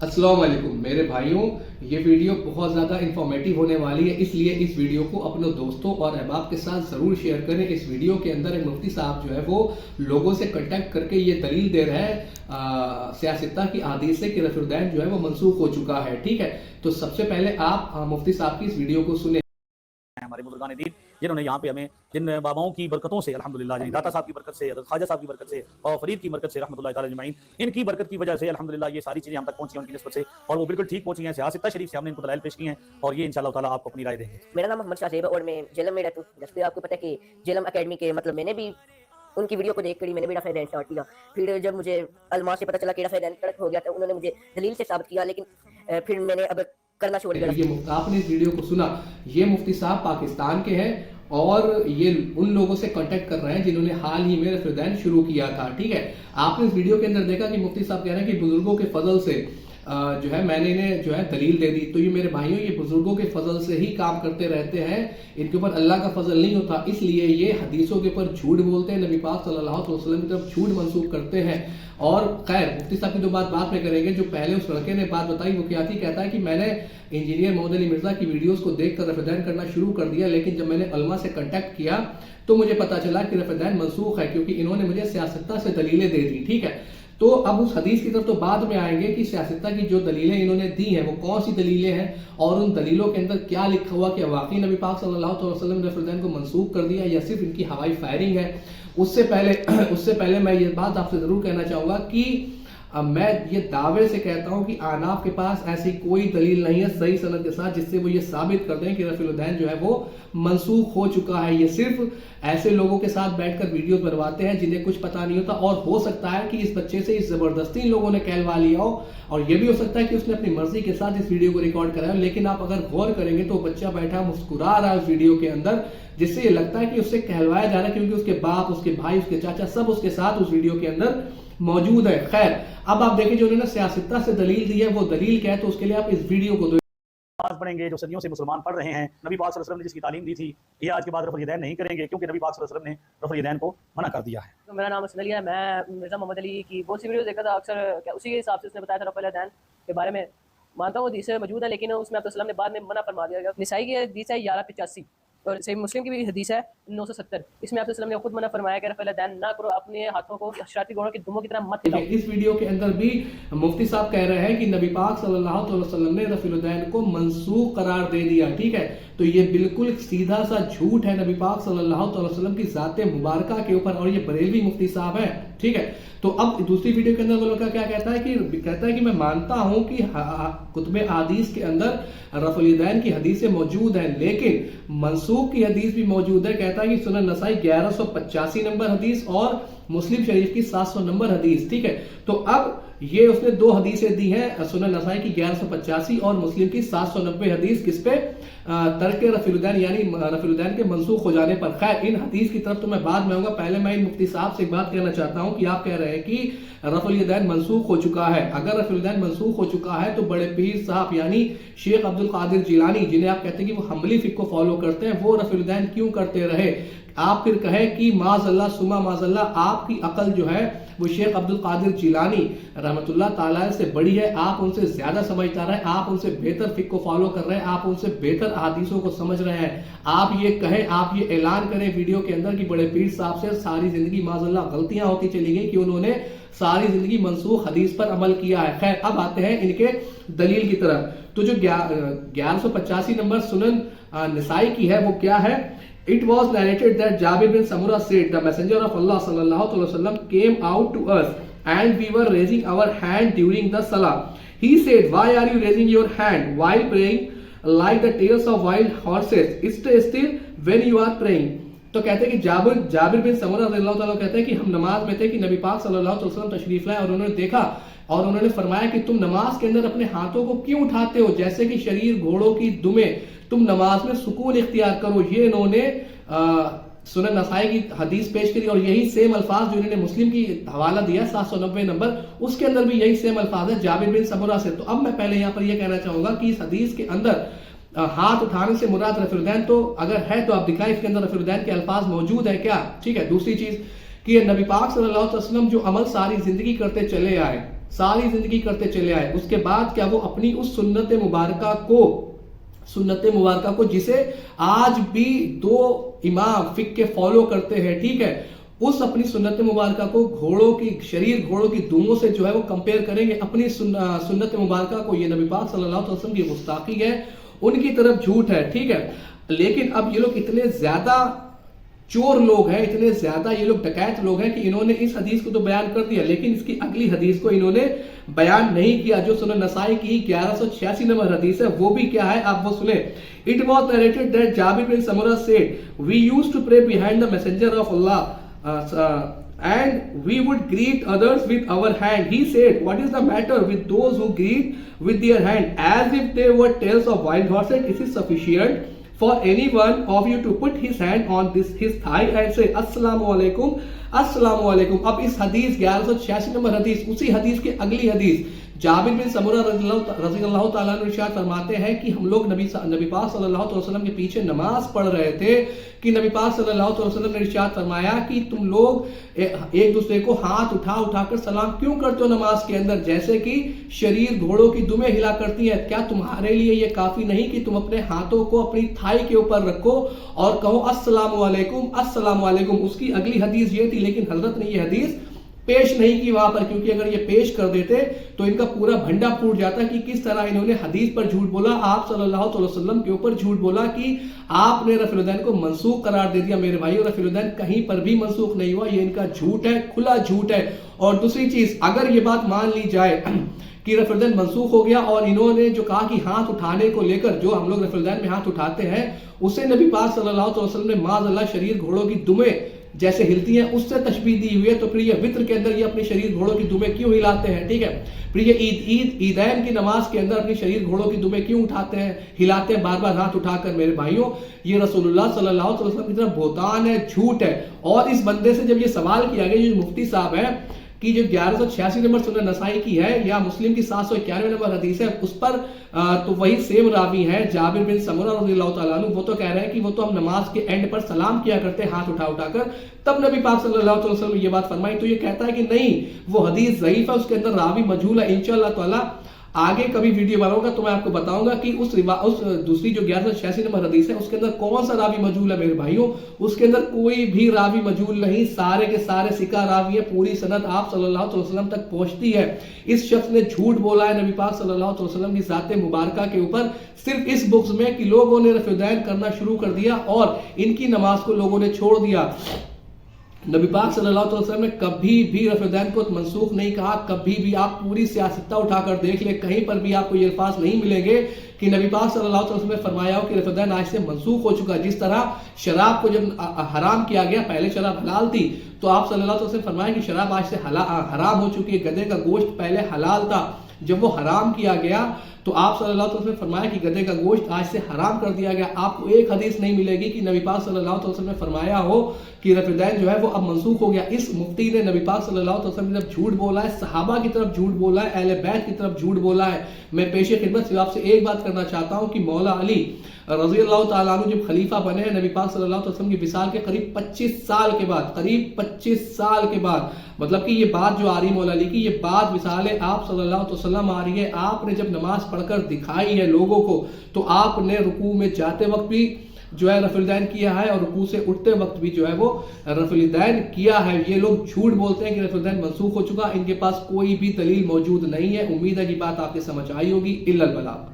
अस्सलाम वालेकुम मेरे भाइयों, ये वीडियो बहुत ज़्यादा इंफॉर्मेटिव होने वाली है, इसलिए इस वीडियो को अपने दोस्तों और अहबाब के साथ ज़रूर शेयर करें। इस वीडियो के अंदर एक मुफ्ती साहब जो है वो लोगों से कांटेक्ट करके ये दलील दे रहे हैं सियासत की हदीस से कि रफ़ुलदैन जो है वो मनसूख हो चुका है। ठीक है, तो सबसे पहले आप मुफ्ती साहब की इस वीडियो को सुने। हमारे बुजुर्गान दीन जिन्होंने यहाँ पे हमें जिन बाबाओं की बरकतों से अल्हम्दुलिल्लाह, यानी दाता साहब की बरकत से, ख्वाजा साहब की बरकत से और फरीद की बरकत से रहमतुल्लाह ताला अजमईन, इनकी बरकत की वजह से अल्हम्दुलिल्लाह ये सारी चीज़ें हम तक पहुंची हैं उनकी निस्बत से, और वो बिल्कुल ठीक पहुंची हैं। सियासत शरीफ से हमने इनको दलाइल पेश की हैं और ये इंशाअल्लाह ताला आपको अपनी राय देंगे। मेरा नाम मोहम्मद शाहजेब है और मैं जेलम में रहता हूँ। जैसे आपको पता है कि जेलम एकेडमी के मतलब मैंने भी उनकी वीडियो को देख कर ही मैंने भी रफ़ स्टार्ट किया। फिर जब मुझे अलमा से पता चला कि रफ़ कड़क हो गया तो उन्होंने मुझे दलील से साबित किया, लेकिन फिर मैंने अब करना छोड़ दिया। ये आपने इस वीडियो को सुना, ये मुफ्ती साहब पाकिस्तान के हैं और ये उन लोगों से कांटेक्ट कर रहे हैं जिन्होंने हाल ही में रफ़ुलदैन शुरू किया था। ठीक है, आपने इस वीडियो के अंदर देखा कि मुफ्ती साहब कह रहे हैं कि बुजुर्गों के फजल से जो है मैंने इन्हें जो है दलील दे दी। तो ये मेरे भाइयों, ये बुजुर्गों के फजल से ही काम करते रहते हैं, इनके ऊपर अल्लाह का फजल नहीं होता, इसलिए ये हदीसों के ऊपर झूठ बोलते हैं, नबी पाक सल्लल्लाहु अलैहि वसल्लम की तरफ झूठ मंसूब करते हैं। और खैर मुफ्ती साहब की जो बात में करेंगे, जो पहले उस लड़के ने बात बताई वो क्या थी, कहता है कि मैंने इंजीनियर मोहम्मद अली मिर्जा की वीडियोस को देखकर रफ़ुलदैन करना शुरू कर दिया, लेकिन जब मैंने उलमा से कांटेक्ट किया तो मुझे पता चला कि रफ़ुलदैन मनसूख है, क्योंकि इन्होंने मुझे सियासत्ता से दलीलें दे दी। ठीक है, तो अब उस हदीस की तरफ तो बाद में आएंगे कि सियासत्ता की जो दलीलें इन्होंने दी हैं वो कौन सी दलीलें हैं और उन दलीलों के अंदर क्या लिखा हुआ कि वाकई नबी पाक सल्लल्लाहु अलैहि वसल्लम ने रफ़ुलदैन को मनसूख कर दिया या सिर्फ इनकी हवाई फायरिंग है। उससे पहले मैं ये बात आपसे जरूर कहना चाहूंगा कि मैं ये दावे से कहता हूं कि आनाफ के पास ऐसी कोई दलील नहीं है सही सनद के साथ जिससे वो ये साबित कर दें कि रफ़ुलदैन जो है वो मनसूख हो चुका है। ये सिर्फ ऐसे लोगों के साथ बैठकर वीडियोस बनवाते हैं जिन्हें कुछ पता नहीं होता, और हो सकता है कि इस बच्चे से इस जबरदस्ती इन लोगों ने कहलवा लिया हो, और ये भी हो सकता है कि उसने अपनी मर्जी के साथ इस वीडियो को रिकॉर्ड कराया हो। लेकिन आप अगर गौर करेंगे तो बच्चा बैठा मुस्कुरा रहा है उस वीडियो के अंदर, जिससे ये लगता है कि उससे कहलवाया जा रहा है, क्योंकि उसके बाप, उसके भाई, उसके चाचा सब उसके साथ उस वीडियो के अंदर मौजूद है। खैर, अब आप देखें जो उन्होंने सियासत्ता से दलील दी है वो दलील क्या है, तो उसके लिए आप इस वीडियो को नमाज पढ़ेंगे जो सदियों से मुसलमान पढ़ रहे हैं, नबी पाक सल्लल्लाहु अलैहि वसल्लम ने जिसकी तालीम दी थी, ये आज के बाद रफ़ुलदैन नहीं करेंगे, क्योंकि नबी पाक सल्लल्लाहु अलैहि वसल्लम ने रफ़ुलदैन को मना कर दिया है। तो मेरा नाम असद अली है, मैं मिर्ज़ा मोहम्मद अली की बहुत सी वीडियो देखा था अक्सर, उसी के हिसाब से उसने बताया था रफ़ुलदैन के बारे में। मानता हूँ हदीस मौजूद है, लेकिन उसमें आप ने बाद में मना फरमा दिया गया। निसाई की हदीस है 1185 और सही मुस्लिम की भी हदीस है 970। इसमें आप ने खुद मना फरमाया कि रफ़ुलदैन ना करो, अपने हाथों को शरारती घोड़ों की दुमों की तरह मत हिलाओ। इस वीडियो के अंदर भी मुफ्ती साहब कह रहे हैं कि नबी पाक सल्लल्लाहु अलैहि वसल्लम ने रफ़ुलदैन को मनसूख करार दे दिया। ठीक है, तो ये बिल्कुल सीधा सा झूठ है नबी पाक सल्लल्लाहु अलैहि वसल्लम की ज़ाते मुबारका के ऊपर, और ये बरेलवी मुफ्ती साहब है। ठीक है, तो अब दूसरी वीडियो के अंदर वो लड़का क्या कहता है कि मैं मानता हूं कि कुतुब हदीस के अंदर रफ़ुलदैन की हदीसें मौजूद हैं, लेकिन मनसूख की हदीस भी मौजूद है। कहता है कि सुनन नसाई 1185 नंबर हदीस और मुस्लिम शरीफ की 700 नंबर हदीस। ठीक है, तो अब ये उसने दो हदीसें दी हैं, सुनन नसाई की 1185 और मुस्लिम की 790 हदीस, किस पे? तर्क रफ़ुलदैन यानी रफ़ुलदैन के मनसूख हो जाने पर। खैर, इन हदीस की तरफ तो मैं बाद में आऊंगा, पहले मैं इन मुफ्ती साहब से एक बात कहना चाहता हूं कि आप कह रहे हैं कि रफ़ुलदैन मनसूख हो चुका है। अगर रफ़ुलदैन मनसूख हो चुका है तो बड़े पीर साहब यानी शेख अब्दुल कादिर जिलानी, जिन्हें आप कहते हैं कि वो हम्बली फिक़्ह को फॉलो करते हैं, वो रफ़ुलदैन क्यों करते रहे? आप फिर कहें कि माज़अल्लाह सुमा माज़अल्लाह, आपकी अकल जो है वो शेख अब्दुल कादिर जिलानी रहमतुल्लाह ताला से बड़ी है, आप उनसे ज्यादा समझदार हैं, आप उनसे बेहतर फिक़्ह को फॉलो कर रहे हैं, आप उनसे बेहतर हदीसों को समझ रहे हैं। आप ये कहें, आप ये ऐलान करें वीडियो के अंदर कि बड़े पीर साहब से सारी जिंदगी माज़अल्लाह गलतियां होती चली गई कि उन्होंने सारी जिंदगी मनसूख हदीस पर अमल किया है। खैर, अब आते हैं इनके दलील की तरफ। तो जो 1185 नंबर सुनन नसाई की है वो क्या है? It was narrated that Jabir bin Samura said, the messenger of Allah sallallahu alaihi wasallam came out to us and we were raising our hand during the salah. He said, why are you raising your hand while praying like the tails of wild horses? Stay still when you are praying. तो कहते हैं कि जाबिर बिन समूरा रज़ियल्लाहु ताला कहते हैं कि हम नमाज में थे कि नबी पाक सल्लल्लाहु अलैहि वसल्लम तशरीफ लाए और उन्होंने देखा और उन्होंने फरमाया कि तुम नमाज के अंदर अपने हाथों को क्यों उठाते हो जैसे कि शरीर घोड़ों की दुमें, तुम नमाज में सुकून इख्तियार करो। ये इन्होंने सुनन नसाई की हदीस पेश करी और यही सेम अल्फाज जो इन्होंने मुस्लिम की हवाला दिया 790 नंबर, उसके अंदर भी यही सेम अल्फाज है जाबिर बिन समूरा से। तो अब मैं पहले यहाँ पर यह कहना चाहूंगा कि इस हदीस के अंदर हाथ उठाने से मुराद रफ़ुलदैन, तो अगर है तो आप दिखाएं इसके अंदर रफ़ुलदैन के अल्फाज मौजूद है क्या? ठीक है, दूसरी चीज कि नबी पाक सल्लल्लाहु अलैहि वसल्लम जो अमल सारी जिंदगी करते चले आए, सारी जिंदगी करते चले आए, उसके बाद क्या वो अपनी उस सुन्नत मुबारका को जिसे आज भी दो इमाम फिक के फॉलो करते हैं, ठीक है, उस अपनी सुन्नत मुबारका को घोड़ों की दुमों से जो है वो कंपेयर करेंगे अपनी सुन्नत मुबारका को, ये नबी पाक सल्लल्लाहु अलैहि वसल्लम की गुस्ताखी है, उनकी तरफ झूठ है, ठीक है। लेकिन अब ये लोग इतने ज्यादा चोर लोग हैं, इतने ज्यादा ये लोग डकैत लोग हैं कि इन्होंने इस हदीस को तो बयान कर दिया, लेकिन इसकी अगली हदीस को इन्होंने बयान नहीं किया, जो सुनन नसाई की 1186 नंबर हदीस है। वो भी क्या है, आप वो सुने। It was narrated that Jabir bin Samura said, we used to pray behind the messenger of Allah and we would greet others with our hand. He said, what is the matter with those who greet with their hand as if they were tails of wild horses? Is it sufficient for any one of you to put his hand on his thigh and say assalamu alaikum, assalamu alaikum? अब इस हदीस 1186 number हदीस, उसी हदीस की अगली हदीस Jabir bin समरा रज़ियल्लाहु ताला अन्हु इरशाद फरमाते हैं कि हम लोग नबी पाक सल्लल्लाहु अलैहि वसल्लम के पीछे नमाज पढ़ रहे थे कि नबी पाक सल्लल्लाहु अलैहि वसल्लम ने इरशाद फरमाया कि तुम लोग एक दूसरे को हाथ उठाकर सलाम क्यों करते हो नमाज के अंदर, जैसे कि शरीर घोड़ों की दुमें हिला करती है। क्या तुम्हारे लिए ये काफी नहीं कि तुम अपने हाथों को अपनी थाई के ऊपर रखो और कहो अस्सलामु अलैकुम, अस्सलामु अलैकुम? उसकी अगली हदीस ये थी, लेकिन हजरत ने ये हदीस पेश नहीं की वहां पर, क्योंकि अगर ये पेश कर देते तो इनका पूरा भंडा फूट जाता कि किस तरह इन्होंने हदीस पर झूठ बोला, आप सल्लल्लाहु अलैहि वसल्लम के ऊपर झूठ बोला कि आपने रफ़ीउल को मनसूख करार दे दिया। मेरे भाइयों, रफ़ीउल कहीं पर भी मनसूख नहीं हुआ, ये इनका झूठ है, खुला झूठ है। और दूसरी चीज, अगर ये बात मान ली जाए कि रफ़ीउल मनसूख हो गया और इन्होंने जो कहा कि हाथ उठाने को लेकर, जो हम लोग रफ़ीउल में हाथ उठाते हैं, उसे नबी पाक सल्लल्लाहु अलैहि वसल्लम ने माज़अल्लाह शरीर घोड़ों की दुमें जैसे हिलती हैं उससे तशबीह दी हुई है, तो फिर ये वित्र के अंदर ये अपने शरीर घोड़ों की दुमें क्यों हिलाते हैं? ठीक है, फिर ये ईदैन की नमाज के अंदर अपनी शरीर घोड़ों की दुमें क्यों उठाते हैं, हिलाते हैं बार बार हाथ उठाकर? मेरे भाइयों, ये रसूलुल्लाह सल्लल्लाहु अलैहि वसल्लम की तरफ बहतान है, झूठ है। और इस बंदे से जब ये सवाल किया गया, जो मुफ्ती साहब है, कि जो 1186 नंबर सुनन नसाई की है या मुस्लिम की 791 नंबर हदीस है, उस पर तो वही सेम रावी है जाबिर बिन समरा रज़ियल्लाहु ताला अन्हु, वो तो कह रहे हैं कि वो तो हम नमाज के एंड पर सलाम किया करते हाथ उठाकर, तब नबी पाक सल्लल्लाहु अलैहि वसल्लम ये बात फरमाई। तो ये कहता है कि नहीं, वो हदीस ज़ईफ है, उसके अंदर रावी मजहूल है। इंशाअल्लाह ताला आगे कभी वीडियो बनाऊंगा तो मैं आपको बताऊंगा कि उस दूसरी जो 1186 नंबर हदीस है उसके अंदर कौन सा रावी मजहूल है। मेरे भाइयों, उसके अंदर कोई भी रावी मजहूल नहीं, सारे के सारे सिका रावी है, पूरी सनद आप सल्लल्लाहु अलैहि वसल्लम तक पहुंचती है। इस शख्स ने झूठ बोला है नबी पाक सल्लल्लाहु अलैहि वसल्लम की ज़ात मुबारका के ऊपर, सिर्फ इस बुक्स में कि लोगों ने रफ़ीउल करना शुरू कर दिया और इनकी नमाज को लोगों ने छोड़ दिया। नबी पाक सल्लल्लाहु अलैहि वसल्लम ने कभी भी रफ़ीउल को मनसूख नहीं कहा, कभी भी। आप पूरी सियासत उठाकर देख ले, कहीं पर भी आपको ये अल्फाज नहीं मिलेंगे कि नबी पाक सल्लल्लाहु अलैहि वसल्लम ने फरमाया हो कि रफ़ीउल आज से मनसूख हो चुका। जिस तरह शराब को जब हराम किया गया, पहले शराब हलाल थी, तो आप सल्लल्लाहु अलैहि वसल्लम ने फरमाया कि शराब आज से हराम हो चुकी है। गधे का गोश्त पहले हलाल था, जब वो हराम किया गया तो आप सल्लल्लाहु अलैहि वसल्लम ने फरमाया कि गधे का गोश्त आज से हराम कर दिया गया। आपको एक हदीस नहीं मिलेगी कि नबी पाक सल्लल्लाहु अलैहि वसल्लम ने फरमाया हो कि रफ़ीउल जो है वो अब मनसूख हो गया। इस मुफ्ती ने नबी पाक सल्लल्लाहु अलैहि वसल्लम की तरफ झूठ बोला है, सहाबा की तरफ झूठ बोला है, अहले बैत की तरफ झूठ बोला है। मैं पेशे खिदमत से आपसे एक बात करना चाहता हूँ कि मौला अली रज़ियल्लाहु ताला अन्हु जब खलीफा बने हैं नबी पाक सल्लल्लाहु अलैहि वसल्लम की विसाल के करीब 25 साल के बाद, करीब 25 साल के बाद, मतलब कि ये बात जो आ रही मौला अली की, ये बात विसाल आप सल्लल्लाहु अलैहि वसल्लम आ रही है। आपने जब नमाज पढ़कर दिखाई है लोगों को, तो आपने रुकू में जाते वक्त भी जो है रफ़ीउल किया है और रुकू से उठते वक्त भी जो है वो रफ़ीउल किया है। ये लोग झूठ बोलते हैं कि रफ़ीउल मनसूख हो चुका, इनके पास कोई भी दलील मौजूद नहीं है। उम्मीद है कि बात आपके समझ आई होगी। इल्लल बलाग।